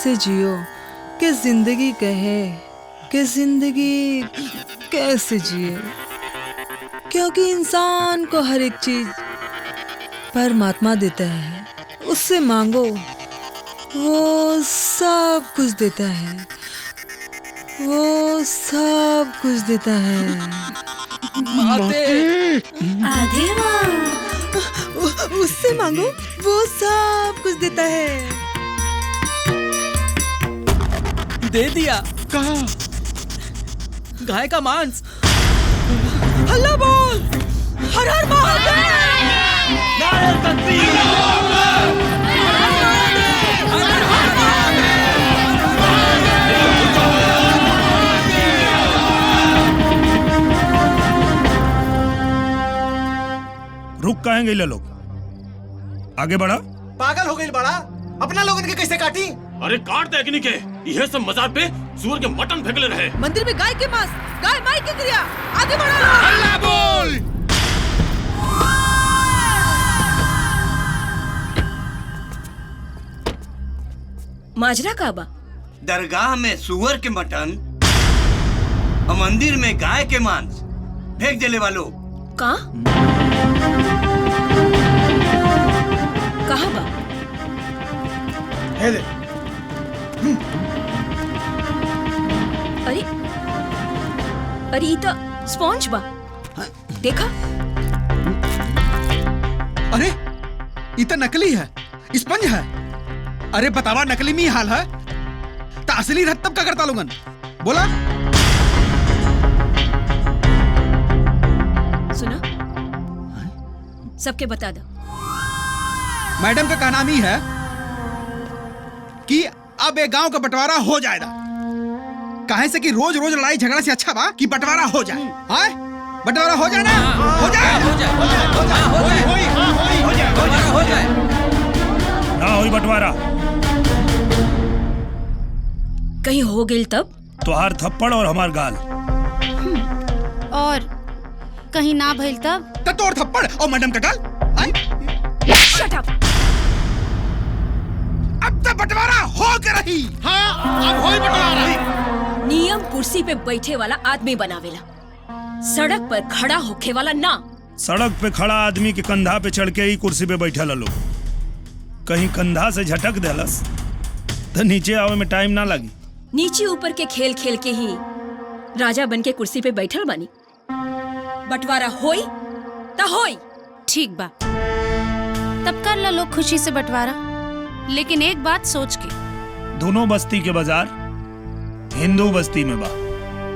कैसे जियो कि जिंदगी कहे कि जिंदगी कैसे जिए, क्योंकि इंसान को हर एक चीज परमात्मा देता है, उससे मांगो वो सब कुछ देता है, वो सब कुछ देता है। आधे उससे मांगो वो सब कुछ देता है। दे दिया। कहा? गाय का मांस। हल्ला बोल, हर हर महादेव। रुक कहेंगे ये लोग, आगे बढ़ा। पागल हो गई बड़ा, अपना लोगन के कैसे काटी? अरे काट दे अग्नि के, यह सब मजार पे सूअर के मटन फेंकले रहे। मंदिर में गाय के मांस, गाय माई की क्रिया, आगे बढ़ा लो। हल्ला बोल। माजरा काबा दरगाह में सुअर के मटन और मंदिर में गाय के मांस फेंक देले वालों। कहाँ बा? हे दे। अरे अरे तो स्पॉन्ज बा, देखा? अरे ये तो नकली है, स्पंज है। अरे बतावा, नकली में ही हाल है तो असली रह तब क्या करता लोगन? बोला। सुना, सबके बता दो। मैडम का कहना ही है कि अब ये गांव का बंटवारा हो जाएगा। काहे से कि रोज रोज लड़ाई झगड़ा से अच्छा बा कि बंटवारा हो जाए। हाँ, बंटवारा हो जाए ना? हो जाए, हो जाए, हो जाए, हो जाए, हो जाए। ना होई बंटवारा। कहीं हो गई तब? तोहार थप्पड़ और हमार गाल। और कहीं ना भइल तब? तो तोड़ थप्पड़ और मैडम का गाल। Shut up. अब तो बंटवारा हो के रही। हाँ, अब होई बंटवारा। नियम कुर्सी पे बैठे वाला आदमी बनावेला, सड़क पर खड़ा होके वाला ना। सड़क पे खड़ा आदमी के कंधा पे चढ़ के ही कुर्सी पे बैठा लोग। कहीं कंधा से झटक देलस तो नीचे आवे में टाइम ना लगी। नीचे ऊपर के खेल खेल के ही राजा बन के कुर्सी पे बैठल बानी। बंटवारा होई त होई। ठीक बा, तब कर ला लोग खुशी से बंटवारा, लेकिन एक बात सोच के। दोनों बस्ती के बाजार हिंदू बस्ती में बा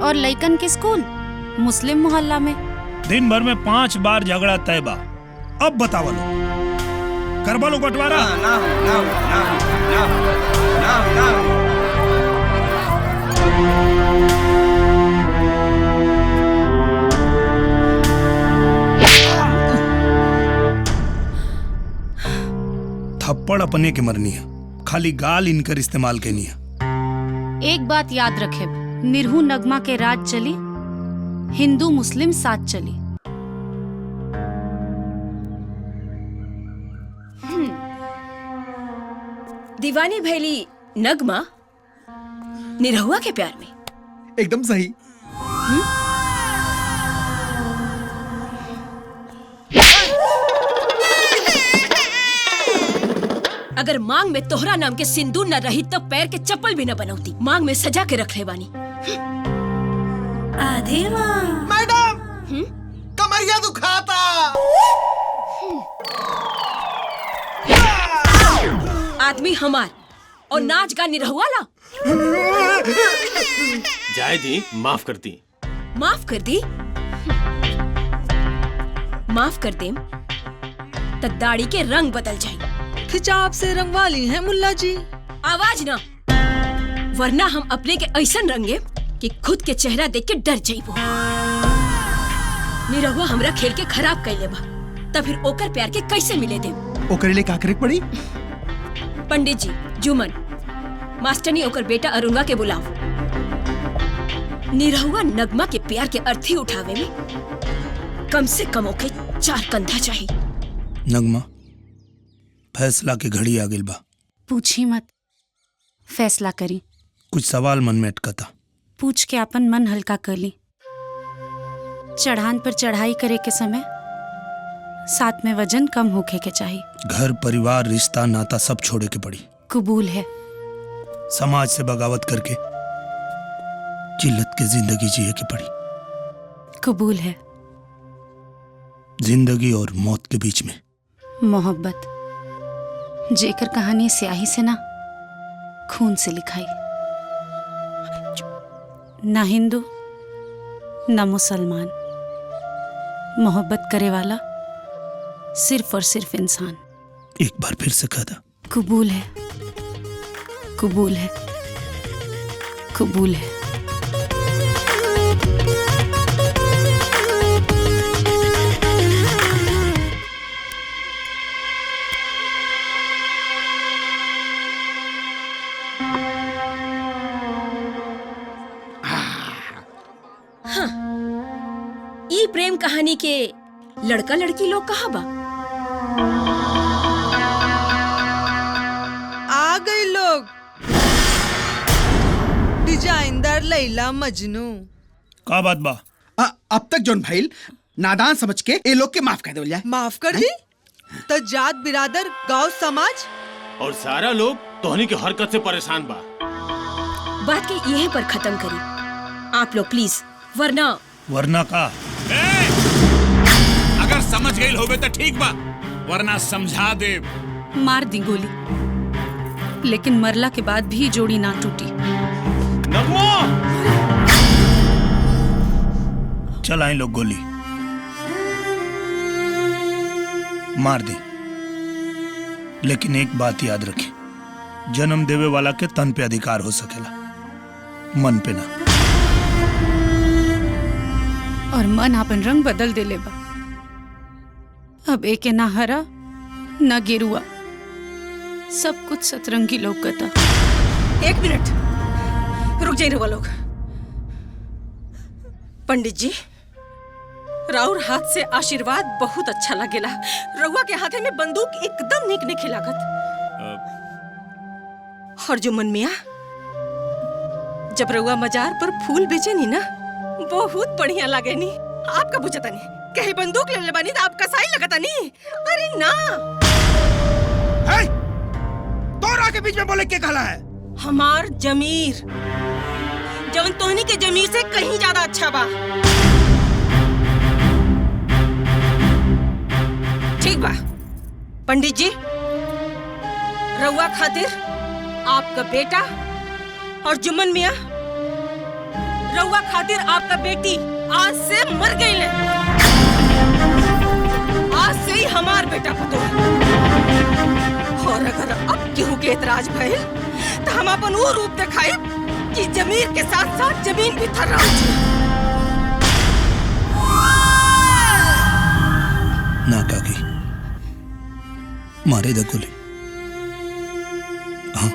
और लइकन के स्कूल मुस्लिम मोहल्ला में। दिन भर में 5 बार झगड़ा तय बा। अब बतावा लो, करवा लो बंटवारा। ना हो, ना हो, ना हो, ना हो, ना हो, ना हो। थप्पड़ अपने के मरनी है, खाली गाल इनकर इस्तेमाल के नहीं है। एक बात याद रखे, निरहू नगमा के राज चली, हिंदू मुस्लिम साथ चली। दीवानी भैली नगमा निरहुआ के प्यार में। एकदम सही। अगर मांग में तोहरा नाम के सिंदूर न रही तो पैर के चप्पल भी न बनौती। मांग में सजा के रख ले बानी। आधे मैडम, कमरिया दुखाता। आदमी हमार और नाच गा निरहुआ ला। जाए दी, माफ कर दी। माफ कर दी? माफ कर देम तो दाढ़ी के रंग बदल जाए। खिचाव से रंगवा ली है मुल्ला जी। आवाज ना, वरना हम अपने के ऐसन रंगे कि खुद के चेहरा देख के डर जाइबो। निरहुआ हमरा खेल के खराब कैले बा, तब फिर ओकर प्यार के कैसे मिले दे? ओकरे लिए का करे पड़ी? पंडित जी, जुमन, मास्टरनी ओकर बेटा अरुणवा के बुलाओ। निरहुआ नगमा के प्यार के अर्थी उठावे में कम से कम ओके 4 कंधा चाहिए। नगमा, फैसला की घड़ी आ गई बा। पूछी मत, फैसला करी। कुछ सवाल मन में अटकता। पूछ के अपन मन हल्का कर ली। चढ़ान पर चढ़ाई करे के समय साथ में वजन कम होके के चाहिए। घर परिवार रिश्ता नाता सब छोड़े के पड़ी। कबूल है। समाज से बगावत करके जिल्लत की जिंदगी जिए की पड़ी। कबूल है। जिंदगी और मौत के बीच में मोहब्बत जेकर कहानी स्याही से ना खून से लिखाई। ना हिंदू ना मुसलमान, मोहब्बत करे वाला सिर्फ और सिर्फ इंसान। एक बार फिर से कहा था। कबूल है, कबूल है, कबूल है। ई प्रेम कहानी के लड़का लड़की लोग कहाँ बा? आ गए लोग। डिजाइनदार लैला मजनू। का बात बा? अब तक जोन भाई नादान समझ के ये लोग के माफ कर दे जाए। माफ कर दी तो जात बिरादर गांव समाज और सारा लोग तोहनी की हरकत से परेशान बा। बात के यहीं पर खत्म करी आप लोग प्लीज, वरना का? अगर समझ गई होबे तो ठीक बा, वरना समझा दे। मार दी गोली, लेकिन मरला के बाद भी जोड़ी ना टूटी। नगमा! चलाएं लोग गोली, मार दे, लेकिन एक बात याद रखें, जन्म देवे वाला के तन पे अधिकार हो सकेला, मन पे ना। और मन अपन रंग बदल दे लेबा। अब एके ना हरा ना गेरुआ, सब कुछ सतरंगी लौकता। एक मिनट रुक जाइए रउआ लोग। पंडित जी, राउर हाथ से आशीर्वाद बहुत अच्छा लगेला। रउआ के हाथे में बंदूक एकदम निक निक लागत। और जो मन मिया, जब रउआ मजार पर फूल बेचे नी ना, बहुत बढ़िया लागे नी। आपका बुझता नहीं कहीं बंदूक ले ले बानी तो आपका साई लगता नहीं। अरे ना, तोरा के बीच में बोले के कहला है? हमार जमीर जवन तोहनी के जमीर से कहीं ज्यादा अच्छा बा। ठीक बा पंडित जी, रउआ खातिर आपका बेटा और जुम्मन मिया, रउआ खातिर आपका बेटी आज से मर गई ले। आज से ही हमार बेटा पतो। और अगर अब केहू के एतराज भइल तो हम अपन वो रूप दिखाए कि जमीर के साथ साथ जमीन भी थर्रा। ना काकी, मारे दे गोली। हाँ,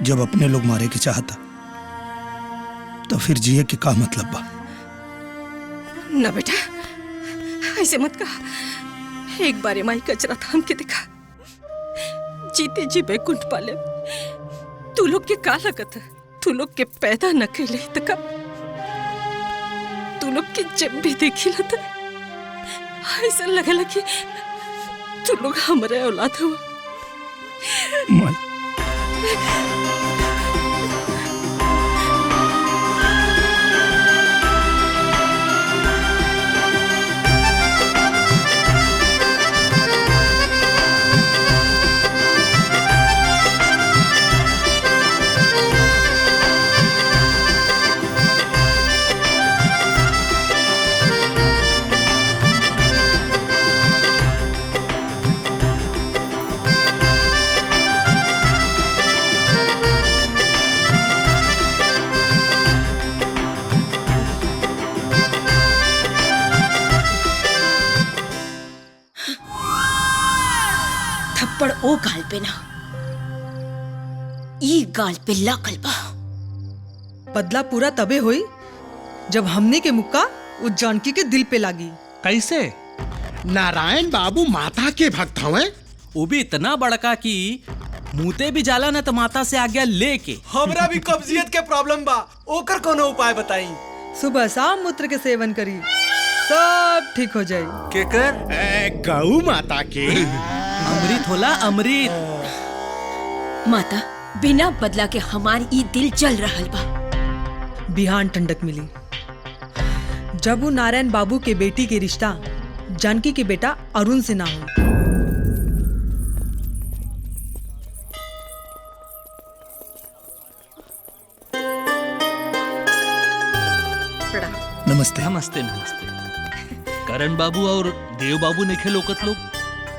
जब अपने लोग मारे के चाहता तो फिर जिए के का मतलब बा? ना बेटा, ऐसे मत कहा। एक बार माई कचरा थाम के दिखा। जीते जी बैकुंठ पाले। तू लोग के का लगत है? तू लोग के पैदा न कैले तो कब? तू लोग के जब भी देखी लत ऐसा लगला कि तू लोग हमारे औलाद हो। थप्पड़ ओ गाल पे ना, ई गाल पे लागल बा। बदला पूरा तबे हुई जब हमने के मुक्का उस जानकी के दिल पे लागी। कैसे? नारायण बाबू माता के भक्त हवे, वो भी इतना बड़का कि मुते भी जाला ना तो माता से आज्ञा लेके। हमरा भी कब्जियत के प्रॉब्लम बा, ओकर कोनो उपाय बताई। सुबह शाम मूत्र के सेवन करी, सब ठीक हो जाए। केकर? गौ माता के अमृत होला अमृत। माता बिना बदला के हमारी ई दिल जल रहल बा। बिहान ठंडक मिली जब वो नारायण बाबू के बेटी के रिश्ता जानकी के बेटा अरुण से ना हो। नमस्ते। नमस्ते नमस्ते। करण बाबू और देव बाबू ने खेल लोकत लोग।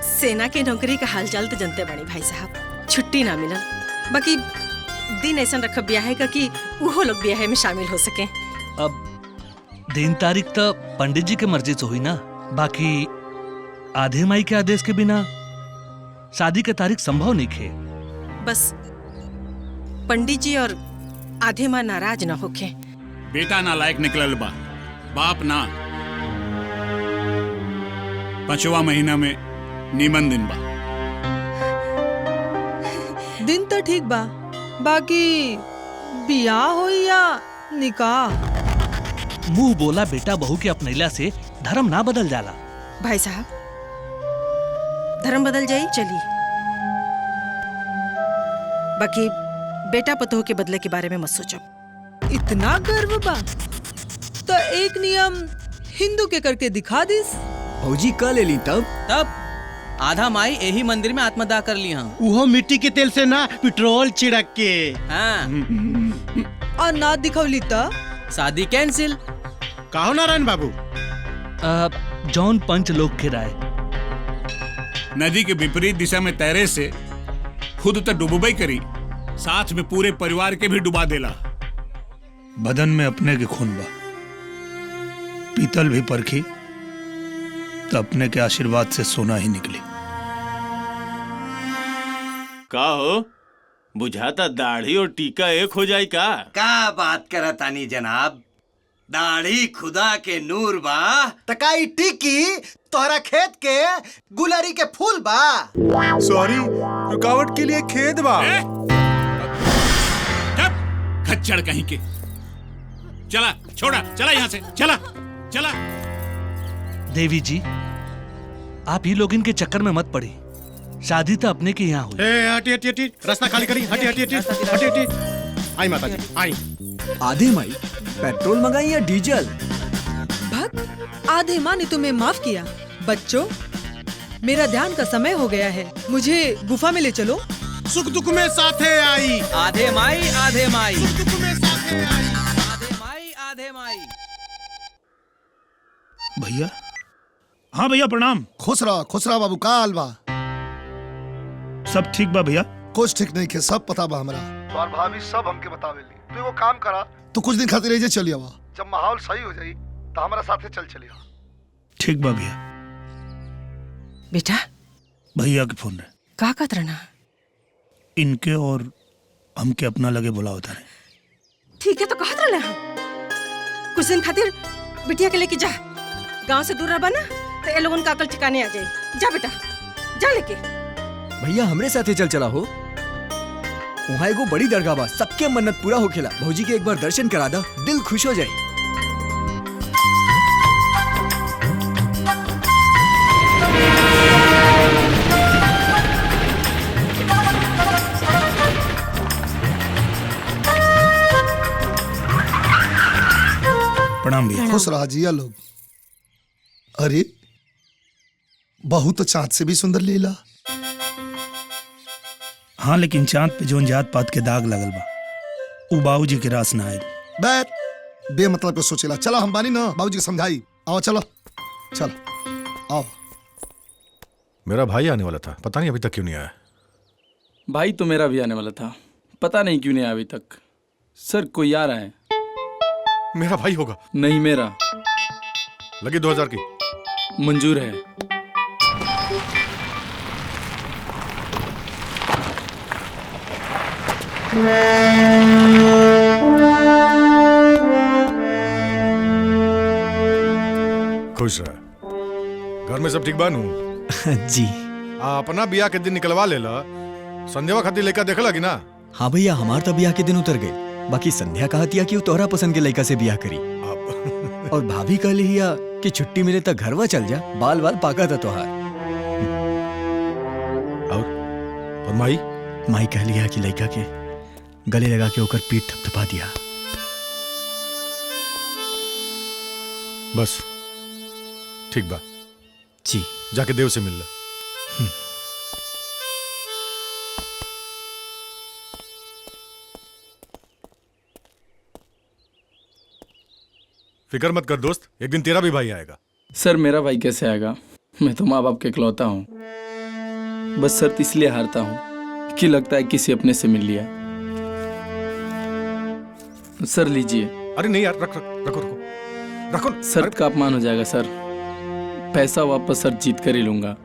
सेना के नौकरी का हालचाल तो जनते बनी भाई साहब, छुट्टी ना मिलल। बाकी दिन ऐसा रखब ब्याह का कि उहो लोग ब्याह में शामिल हो सके। अब दिन तारीख तो पंडित जी के मर्जी से हुई ना, बाकी आधे माई के आदेश के बिना शादी के तारीख संभव नहीं खे। बस पंडित जी और आधे माँ नाराज ना होके। बेटा नालायक निकलल बा, बाप ना। 5वां महीना में नीमन दिन बा। दिन तो ठीक बा, बाकी बियाह हो या निकाह। मुंह बोला बेटा बहू के अपनैला से धर्म ना बदल जाला। भाई साहब धर्म बदल जाई चली, बाकी बेटा पतोह के बदले के बारे में मत सोचो। इतना गर्व बा तो एक नियम हिंदू के करके दिखा दिस। भौजी कल ले ली तब आधा माई यही मंदिर में आत्मदाह कर ली। हाँ वो मिट्टी के तेल से ना, पेट्रोल छिड़क के। हाँ और ना दिखौली तो शादी कैंसिल। कहो नारायण बाबू। जौन पंच लोग के राय नदी के विपरीत दिशा में तैरे से खुद तो डूबई करी, साथ में पूरे परिवार के भी डुबा देला। बदन में अपने के खून बा, पीतल भी परखी तो अपने के आशीर्वाद से सोना ही निकली। का हो बुझाता दाढ़ी और टीका एक हो जाए का? का बात करा तानी जनाब, दाढ़ी खुदा के नूर बा। तकाई टिकी तोहरा खेत के गुलरी के फूल बा। सॉरी, रुकावट के लिए खेद बा। खच्चड़ कहीं के। चला छोड़ा, चला यहाँ से, चला चला। देवी जी आप ही लोग इनके चक्कर में मत पड़ी, शादी तो अपने के यहाँ हुई। हटी हटी हटी, रास्ता खाली करी। हटी हटी हटी हटी हटी। आई माता जी आई। आधे माई पेट्रोल मंगाई या डीजल? भक्त आधे माँ ने तुम्हें माफ किया। बच्चों मेरा ध्यान का समय हो गया है, मुझे गुफा में ले चलो। सुख दुख में साथे आई। आधे माई आधे माई। सुख दुख में साथे आई। आधे माई आधे माई। भैया। हाँ भैया प्रणाम। खुश रहा बाबू। का हाल बा? सब ठीक बा भैया? कुछ ठीक नहीं के, सब पता बा हमरा। और भाभी सब हमके बतावेली। तू वो काम करा, तो कुछ दिन खातिर रह चली आवा। जब माहौल सही हो जाई तो हमारा साथे चल चलिया। ठीक बा भैया। बेटा भैया के फोन रहे। का कहत रहना? इनके और हमके अपना लगे बुला होता रहे। ठीक है तो कहत रहना कुछ दिन खातिर बिटिया के लेके जा। गांव से दूर रह ना तो ये लोगन का अकल ठिकाने आ जाए। जा बेटा जा लेके। भैया हमरे साथे चल चला हो। वहाँ एगो बड़ी दरगाह बा, सबके मन्नत पूरा होखेला। भौजी के एक बार दर्शन करा दा, दिल खुश हो जाए। प्रणाम भैया। खुश रहा जिया लोग। अरे बहू तो चाँद से भी सुंदर लीला। हाँ लेकिन चांद पे जोन जात पात के दाग लगल बा, उ बाबूजी के रास ना आई। बैठ बेमतलब के सोचेला। चलो हम बानी ना, बाबूजी के समझाई। आओ चलो चलो आओ। मेरा भाई आने वाला था, पता नहीं अभी तक क्यों नहीं आया। भाई तो मेरा भी आने वाला था, पता नहीं क्यों नहीं आया अभी तक। सर कोई आ रहा है। मेरा भाई होगा? नहीं मेरा। लगी 2000 की? मंजूर है। खुश रह। घर में सब ठीक बानू? जी। अपना बिया के दिन निकलवा लेला, संध्या खातिर लड़का देखा लगी ना? हाँ भैया, हमार तो ब्याह के दिन उतर गए। बाकी संध्या कहतिया कि वो तोहरा पसंद के लड़का से ब्याह करी। और भाभी कहली हिया कि छुट्टी मिले तो घरवा चल जा, बाल बाल पाका था तोहार। और माई? माई कहली है कि लड़का के गले लगा के होकर पीठ थपथपा दिया। बस ठीक बा जी, जाके देव से मिल ला। फिक्र मत कर दोस्त, एक दिन तेरा भी भाई आएगा। सर मेरा भाई कैसे आएगा? मैं तो माँ बाप के इकलौता हूँ। बस शर्त इसलिए हारता हूँ कि लगता है किसी अपने से मिल लिया। सर लीजिए। अरे नहीं यार, रख रख रखो रखो रखो। शर्त का अपमान हो जाएगा सर। पैसा वापस सर जीत कर ही लूंगा।